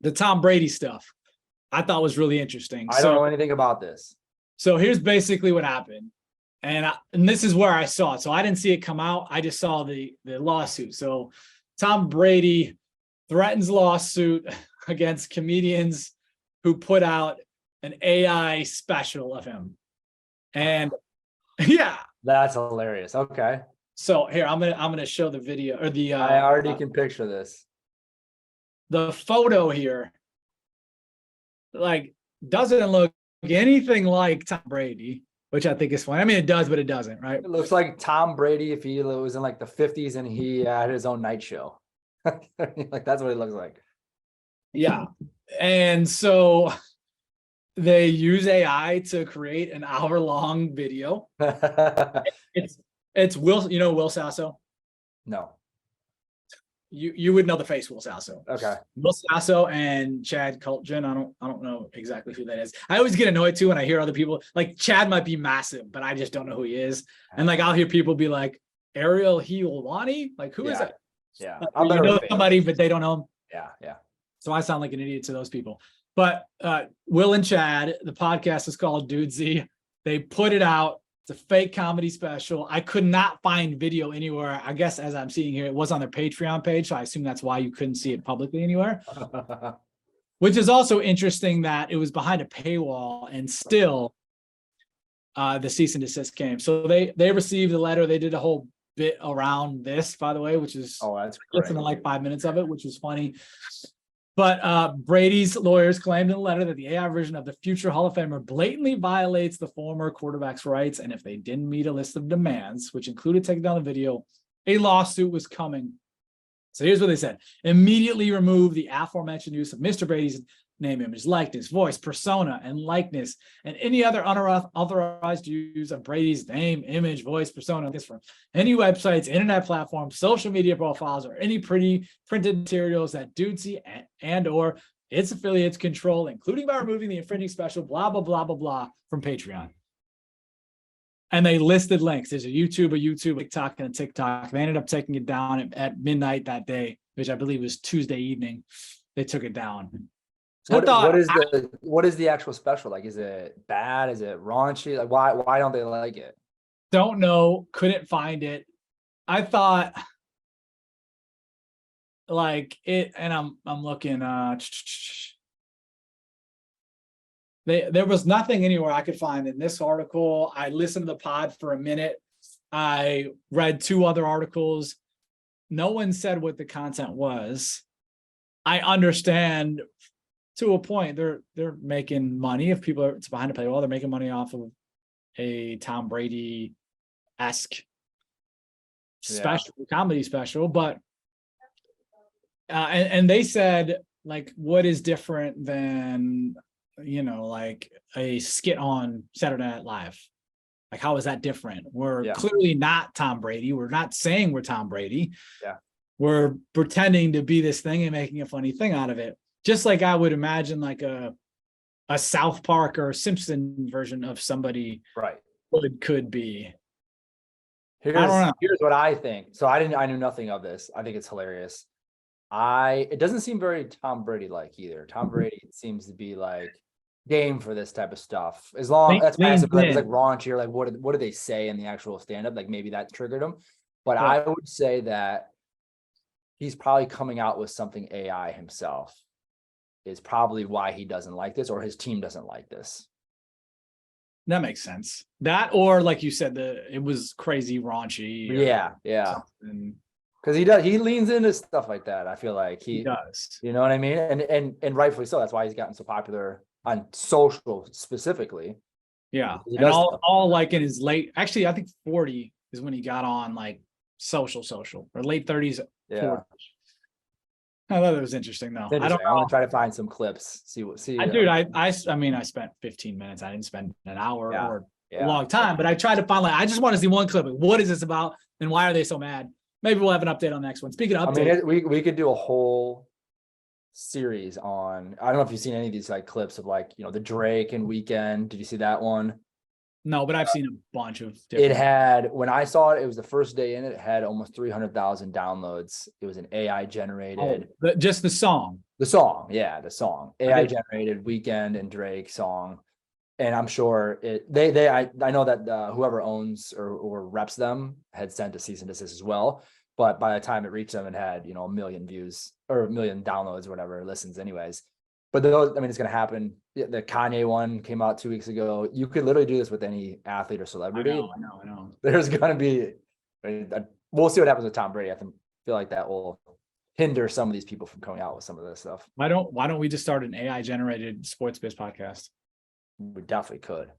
the Tom Brady stuff, I thought was really interesting. I don't know anything about this. So here's basically what happened. And this is where I saw it. So I didn't see it come out. I just saw the lawsuit. So Tom Brady threatens lawsuit against comedians who put out an AI special of him. And yeah. That's hilarious. Okay. So here, I'm gonna show the video or the I already can picture this. The photo here, like, doesn't look anything like Tom Brady, which I think is funny. I mean, it does, but it doesn't, right? It looks like Tom Brady if he was in like the 50s and he had his own night show. Like that's what it looks like. Yeah. And so they use AI to create an hour-long video. It's Will, Will Sasso? No. You would know the face Will Sasso. Okay. Will Sasso and Chad Kultgen. I don't know exactly who that is. I always get annoyed too when I hear other people like Chad might be massive, but I just don't know who he is. And like I'll hear people be like Ariel Helwani, like who is that? Yeah, you know somebody, but they don't know him. Yeah. So I sound like an idiot to those people. But Will and Chad, the podcast is called Dudesy. They put it out. It's a fake comedy special. I could not find video anywhere. I guess as I'm seeing here, it was on their Patreon page. So I assume that's why you couldn't see it publicly anywhere. Which is also interesting that it was behind a paywall and still the cease and desist came. So they received the letter. They did a whole bit around this, by the way, which is that's listen to like 5 minutes of it, which was funny. But Brady's lawyers claimed in the letter that the AI version of the future Hall of Famer blatantly violates the former quarterback's rights. And if they didn't meet a list of demands, which included taking down the video, a lawsuit was coming. So here's what they said. Immediately remove the aforementioned use of Mr. Brady's name, image, likeness, voice, persona, and likeness, and any other unauthorized use of Brady's name, image, voice, persona, from any websites, internet platforms, social media profiles, or any printed materials that Dudesy and or its affiliates control, including by removing the infringing special, blah, blah, blah, blah, blah, from Patreon. And they listed links. There's a YouTube, TikTok, and a TikTok. They ended up taking it down at midnight that day, which I believe was Tuesday evening. They took it down. So what is the actual special? Like, is it bad? Is it raunchy? Like, why don't they like it? Don't know. Couldn't find it. I thought like it, and I'm looking. There was nothing anywhere I could find in this article. I listened to the pod for a minute. I read 2 other articles. No one said what the content was. I understand. To a point, they're making money. If people are behind a paywall, they're making money off of a Tom Brady-esque special, comedy special. But and they said, like, what is different than like a skit on Saturday Night Live? Like, how is that different? We're clearly not Tom Brady. We're not saying we're Tom Brady. Yeah, we're pretending to be this thing and making a funny thing out of it. Just like I would imagine like a South Park or Simpson version of somebody could be. Here's what I think. So I knew nothing of this. I think it's hilarious. It doesn't seem very Tom Brady like either. Tom Brady seems to be like game for this type of stuff. As long that's massive, but it's like raunchy or like what do they say in the actual stand-up? Like maybe that triggered him. But I would say that he's probably coming out with something AI himself. Is probably why he doesn't like this, or his team doesn't like this. That makes sense. That, or like you said, it was crazy raunchy. Yeah. Because he leans into stuff like that. I feel like he does. You know what I mean? And rightfully so. That's why he's gotten so popular on social specifically. Yeah, and all like in his actually, I think 40 is when he got on like social or late 30s. Yeah. 40s. I thought it was interesting though. I don't know. I'm gonna try to find some clips. Dude, I mean, I spent 15 minutes. I didn't spend an hour or a long time, but I tried to find I just want to see one clip. What is this about, and why are they so mad? Maybe we'll have an update on the next one. Speaking of updates, I mean, we could do a whole series on. I don't know if you've seen any of these like clips of like the Drake and Weeknd. Did you see that one? No, but I've seen a bunch of It had, when I saw it, it was the first day in it, it had almost 300,000 downloads. It was an AI generated. Just the song. The song, yeah, the song. AI generated Weekend and Drake song. And I'm sure I know that whoever owns or reps them had sent a cease and desist as well. But by the time it reached them, it had, 1 million views or 1 million downloads, or whatever, listens anyways. But those, I mean, it's going to happen. The Kanye one came out 2 weeks ago. You could literally do this with any athlete or celebrity. I know. There's going to be, we'll see what happens with Tom Brady. I feel like that will hinder some of these people from coming out with some of this stuff. Why don't we just start an AI generated sports biz podcast? We definitely could.